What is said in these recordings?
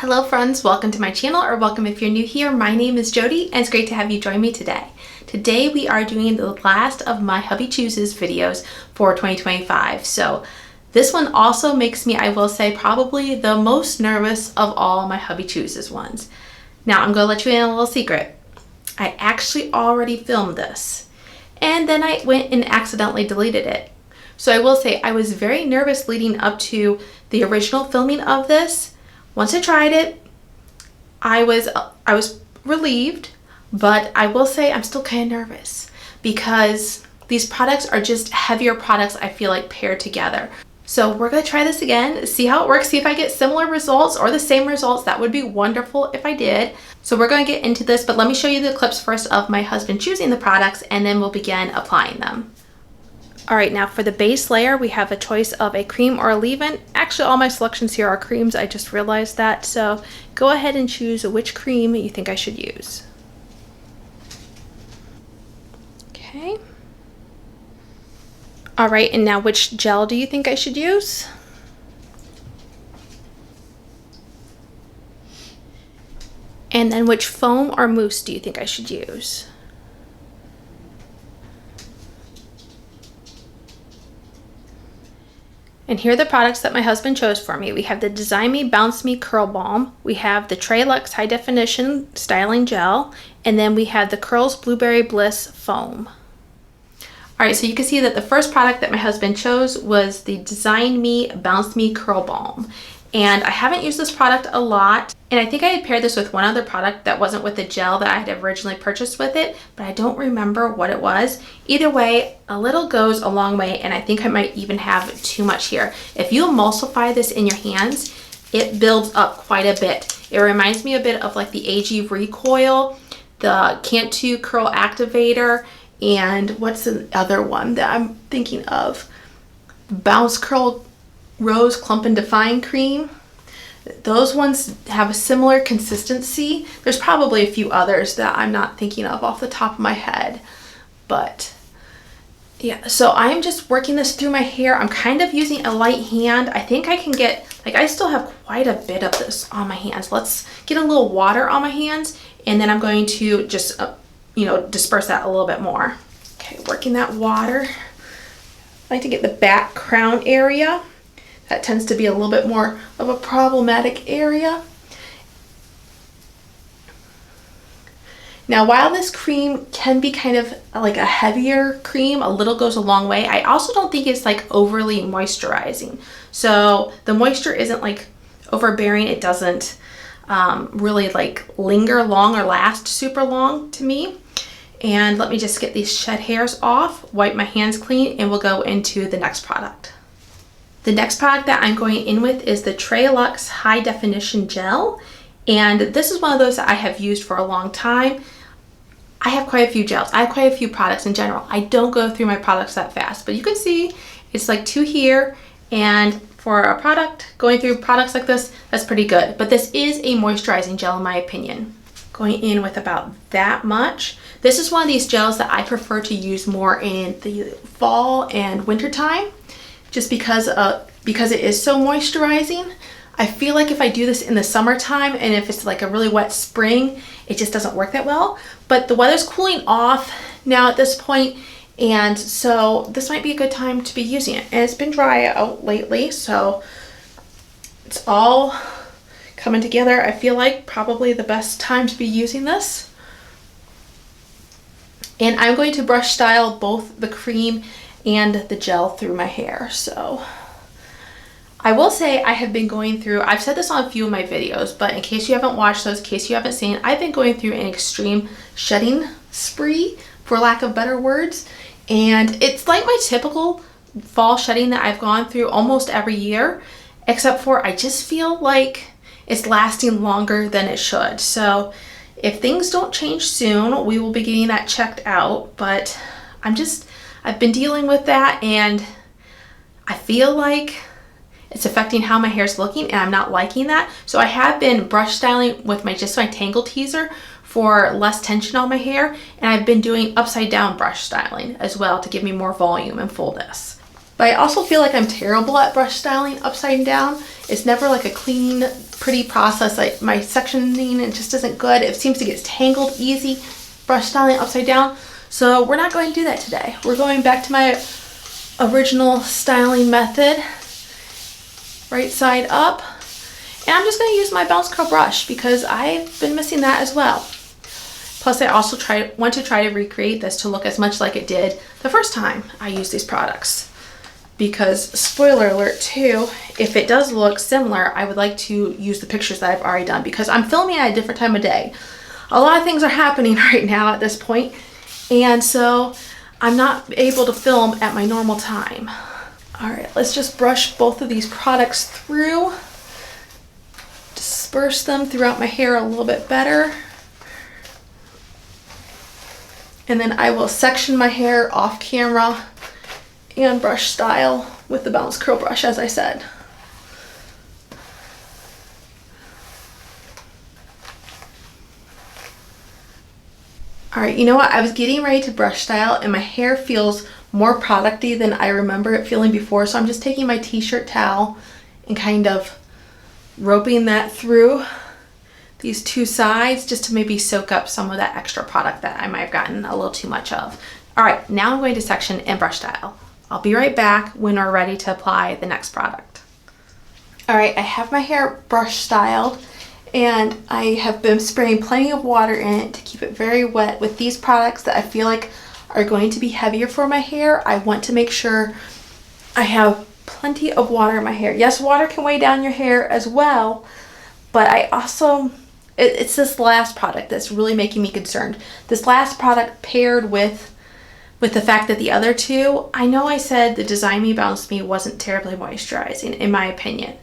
Hello friends, welcome to my channel, or welcome if you're new here. My name is Jody and it's great to have you join me today. Today we are doing the last of my Hubby Chooses videos for 2025. So this one also makes me, I will say, probably the most nervous of all my Hubby Chooses ones. Now I'm going to let you in a little secret. I actually already filmed this and then I went and accidentally deleted it. So I will say I was very nervous leading up to the original filming of this. Once I tried it, I was relieved, but I will say I'm still kind of nervous because these products are just heavier products, I feel like, paired together. So we're gonna try this again, see how it works, see if I get similar results or the same results. That would be wonderful if I did. So we're gonna get into this, but let me show you the clips first of my husband choosing the products and then we'll begin applying them. All right, now for the base layer, we have a choice of a cream or a leave-in. Actually, all my selections here are creams. I just realized that. So go ahead and choose which cream you think I should use. Okay. All right, and now which gel do you think I should use? And then which foam or mousse do you think I should use? And here are the products that my husband chose for me. We have the Design Me Bounce Me Curl Balm. We have the Luxe High Definition Styling Gel. And then we have the Curls Blueberry Bliss Foam. All right, so you can see that the first product that my husband chose was the Design Me Bounce Me Curl Balm. And I haven't used this product a lot. And I think I had paired this with one other product that wasn't with the gel that I had originally purchased with it, but I don't remember what it was. Either way, a little goes a long way, and I think I might even have too much here. If you emulsify this in your hands, it builds up quite a bit. It reminds me a bit of like the AG Recoil, the Cantu Curl Activator, and what's the other one that I'm thinking of? Bounce Curl Rose Clump and Define Cream. Those ones have a similar consistency. There's probably a few others that I'm not thinking of off the top of my head, but yeah, so I'm just working this through my hair. I'm kind of using a light hand. I think I can get, like, I still have quite a bit of this on my hands. Let's get a little water on my hands and then I'm going to just, disperse that a little bit more. Okay, working that water. I like to get the back crown area. That tends to be a little bit more of a problematic area. Now, while this cream can be kind of like a heavier cream, a little goes a long way, I also don't think it's like overly moisturizing. So the moisture isn't like overbearing. It doesn't really like linger long or last super long to me. And let me just get these shed hairs off, wipe my hands clean, and we'll go into the next product. The next product that I'm going in with is the Luxe High Definition Gel. And this is one of those that I have used for a long time. I have quite a few gels. I have quite a few products in general. I don't go through my products that fast, but you can see it's like 2 here. And for a product, going through products like this, that's pretty good. But this is a moisturizing gel in my opinion. Going in with about that much. This is one of these gels that I prefer to use more in the fall and winter time. Just because it is so moisturizing. I feel like if I do this in the summertime and if it's like a really wet spring, it just doesn't work that well. But the weather's cooling off now at this point, and so this might be a good time to be using it. And it's been dry out lately, so it's all coming together. I feel like probably the best time to be using this. And I'm going to brush style both the cream and the gel through my hair. So I will say I have been going through, I've said this on a few of my videos, but in case you haven't watched those, in case you haven't seen, I've been going through an extreme shedding spree, for lack of better words. And it's like my typical fall shedding that I've gone through almost every year, except for I just feel like it's lasting longer than it should. So if things don't change soon, we will be getting that checked out, but I've been dealing with that and I feel like it's affecting how my hair's looking and I'm not liking that. So I have been brush styling with my Tangle Teaser for less tension on my hair, and I've been doing upside down brush styling as well to give me more volume and fullness. But I also feel like I'm terrible at brush styling upside down. It's never like a clean pretty process. Like my sectioning, it just isn't good. It seems to get tangled easy brush styling upside down. So we're not going to do that today. We're going back to my original styling method, right side up. And I'm just going to use my bounce curl brush because I've been missing that as well. Plus I also want to try to recreate this to look as much like it did the first time I used these products. Because spoiler alert too, if it does look similar, I would like to use the pictures that I've already done because I'm filming at a different time of day. A lot of things are happening right now at this point, and so I'm not able to film at my normal time. All right, let's just brush both of these products through. Disperse them throughout my hair a little bit better. And then I will section my hair off camera and brush style with the bounce curl brush, as I said. All right, you know what? I was getting ready to brush style and my hair feels more producty than I remember it feeling before. So I'm just taking my t-shirt towel and kind of roping that through these two sides just to maybe soak up some of that extra product that I might have gotten a little too much of. All right, now I'm going to section and brush style. I'll be right back when we're ready to apply the next product. All right, I have my hair brush styled and I have been spraying plenty of water in it to keep it very wet with these products that I feel like are going to be heavier for my hair. I want to make sure I have plenty of water in my hair. Yes, water can weigh down your hair as well, but I also, it's this last product that's really making me concerned. This last product paired with the fact that the other two, I know I said the Design Me Bounce Me wasn't terribly moisturizing in my opinion,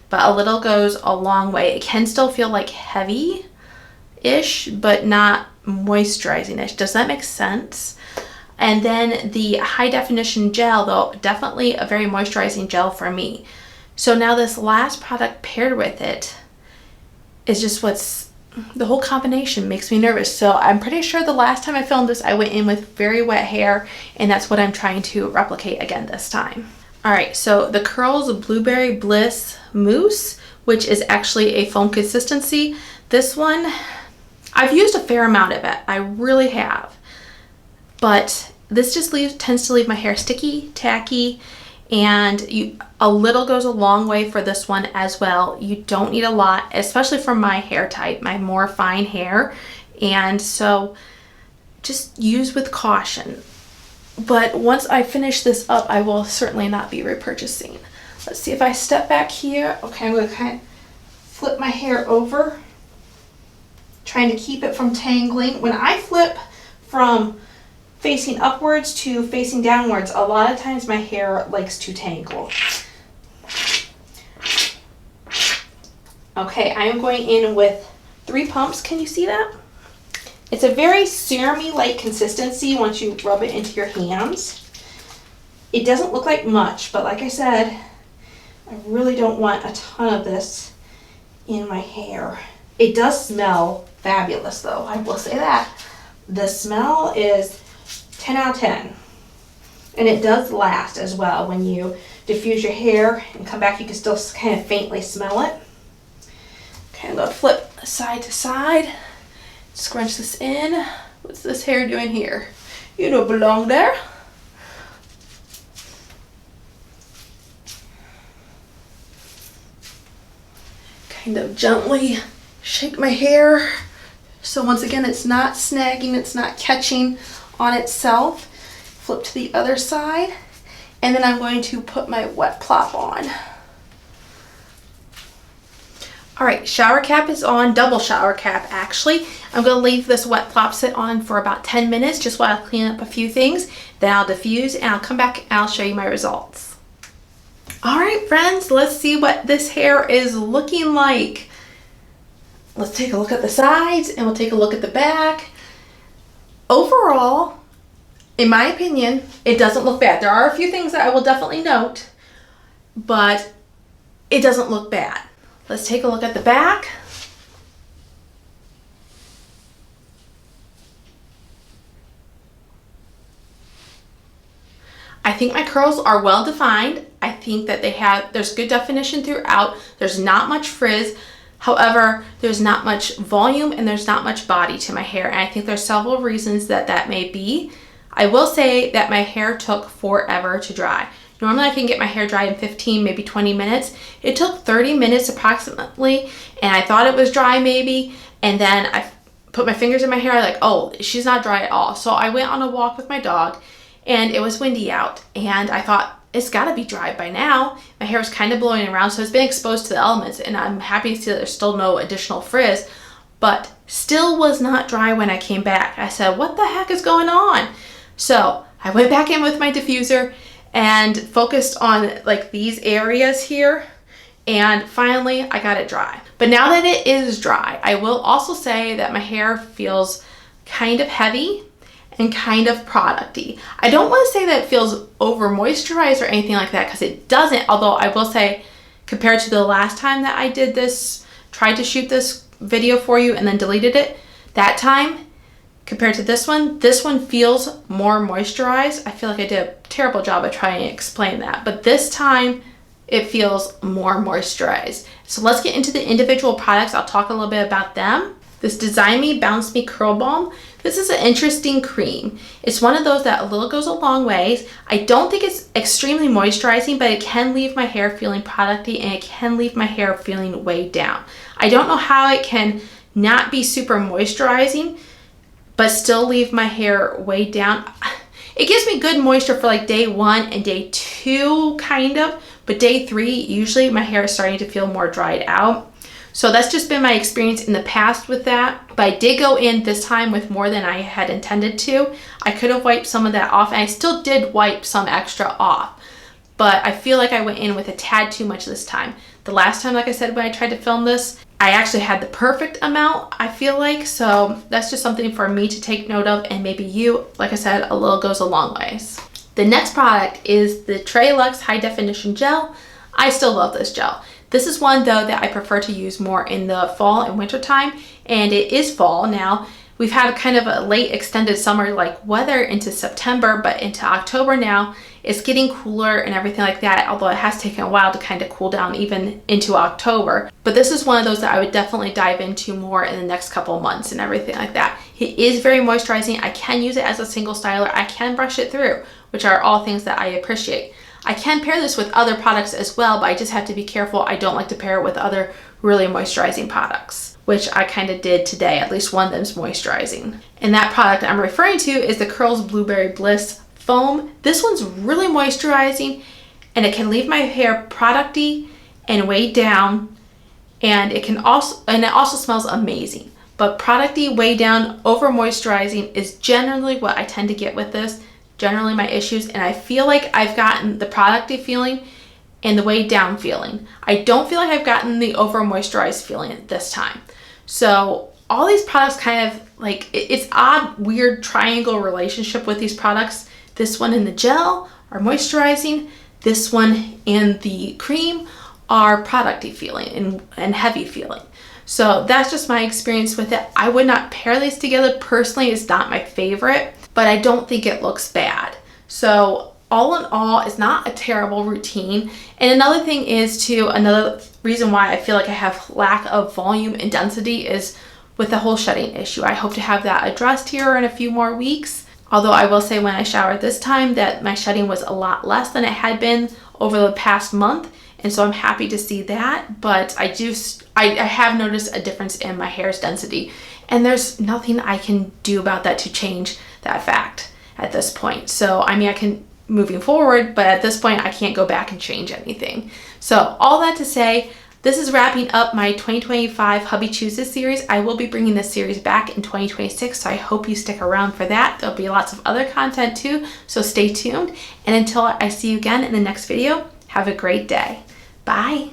but a little goes a long way. It can still feel like heavy-ish, but not moisturizing-ish. Does that make sense? And then the high definition gel, though, definitely a very moisturizing gel for me. So now this last product paired with it is just the whole combination makes me nervous. So I'm pretty sure the last time I filmed this, I went in with very wet hair, and that's what I'm trying to replicate again this time. All right, so the Curls Blueberry Bliss Mousse, which is actually a foam consistency. This one, I've used a fair amount of it. I really have. But this just tends to leave my hair sticky, tacky, and a little goes a long way for this one as well. You don't need a lot, especially for my hair type, my more fine hair. And so just use with caution. But once I finish this up, I will certainly not be repurchasing. Let's see if I step back here. Okay, I'm going to kind of flip my hair over, trying to keep it from tangling. When I flip from facing upwards to facing downwards, a lot of times my hair likes to tangle. Okay, I am going in with 3 pumps. Can you see that? It's a very serum-y-like consistency once you rub it into your hands. It doesn't look like much, but like I said, I really don't want a ton of this in my hair. It does smell fabulous though, I will say that. The smell is 10 out of 10. And it does last as well. When you diffuse your hair and come back, you can still kind of faintly smell it. Okay, I'm going to flip side to side. Scrunch this in. What's this hair doing here? You don't belong there. Kind of gently shake my hair. So once again, it's not snagging, it's not catching on itself. Flip to the other side. And then I'm going to put my wet plop on. All right, shower cap is on, double shower cap actually. I'm gonna leave this wet plop sit on for about 10 minutes just while I clean up a few things. Then I'll diffuse and I'll come back and I'll show you my results. All right, friends, let's see what this hair is looking like. Let's take a look at the sides and we'll take a look at the back. Overall, in my opinion, it doesn't look bad. There are a few things that I will definitely note, but it doesn't look bad. Let's take a look at the back. I think my curls are well defined. I think that there's good definition throughout. There's not much frizz. However, there's not much volume and there's not much body to my hair, and I think there's several reasons that that may be. I will say that my hair took forever to dry. Normally I can get my hair dry in 15, maybe 20 minutes. It took 30 minutes approximately, and I thought it was dry maybe, and then I put my fingers in my hair, like, oh, she's not dry at all. So I went on a walk with my dog, and it was windy out, and I thought, it's gotta be dry by now. My hair was kind of blowing around, so it's been exposed to the elements, and I'm happy to see that there's still no additional frizz, but still was not dry when I came back. I said, what the heck is going on? So I went back in with my diffuser and focused on like these areas here, and finally I got it dry. But now that it is dry, I will also say that my hair feels kind of heavy and kind of producty. I don't want to say that it feels over moisturized or anything like that, because it doesn't, although I will say compared to the last time that I did this, tried to shoot this video for you and then deleted it, that time compared to this one feels more moisturized. I feel like I did a terrible job of trying to explain that, but this time it feels more moisturized. So let's get into the individual products. I'll talk a little bit about them. This Design Me Bounce Me Curl Balm. This is an interesting cream. It's one of those that a little goes a long ways. I don't think it's extremely moisturizing, but it can leave my hair feeling producty, and it can leave my hair feeling weighed down. I don't know how it can not be super moisturizing, but still leave my hair weighed down. It gives me good moisture for like day 1 and day 2 kind of, but day 3, usually my hair is starting to feel more dried out. So that's just been my experience in the past with that. But I did go in this time with more than I had intended to. I could have wiped some of that off, and I still did wipe some extra off. But I feel like I went in with a tad too much this time. The last time, like I said, when I tried to film this, I actually had the perfect amount, I feel like. So that's just something for me to take note of, and maybe you, like I said, a little goes a long ways. The next product is the Tray Luxe High Definition Gel. I still love this gel. This is one though that I prefer to use more in the fall and winter time, and it is fall now. We've had kind of a late extended summer like weather into September, but into October now it's getting cooler and everything like that, although it has taken a while to kind of cool down even into October. But this is one of those that I would definitely dive into more in the next couple of months and everything like that. It is very moisturizing. I can use it as a single styler. I can brush it through, which are all things that I appreciate. I can pair this with other products as well, but I just have to be careful. I don't like to pair it with other really moisturizing products, which I kind of did today. At least one of them's moisturizing. And that product I'm referring to is the Curls Blueberry Bliss Foam. This one's really moisturizing, and it can leave my hair producty and weighed down, and it also smells amazing. But producty, weighed down, over moisturizing is generally what I tend to get with this. Generally my issues, and I feel like I've gotten the producty feeling and the weighed down feeling. I don't feel like I've gotten the over moisturized feeling this time. So all these products kind of like, it's odd, weird triangle relationship with these products. This one and the gel are moisturizing. This one and the cream are producty feeling and heavy feeling. So that's just my experience with it. I would not pair these together. Personally, it's not my favorite, but I don't think it looks bad. So all in all, it's not a terrible routine. And another thing is too, another reason why I feel like I have lack of volume and density is with the whole shedding issue. I hope to have that addressed here in a few more weeks. Although I will say when I showered this time that my shedding was a lot less than it had been over the past month. And so I'm happy to see that, but I have noticed a difference in my hair's density, and there's nothing I can do about that to change that fact at this point. So I mean, I can moving forward, but at this point I can't go back and change anything. So all that to say, this is wrapping up my 2025 Hubby Chooses series. I will be bringing this series back in 2026, so I hope you stick around for that. There'll be lots of other content too, so stay tuned. And until I see you again in the next video, have a great day. Bye.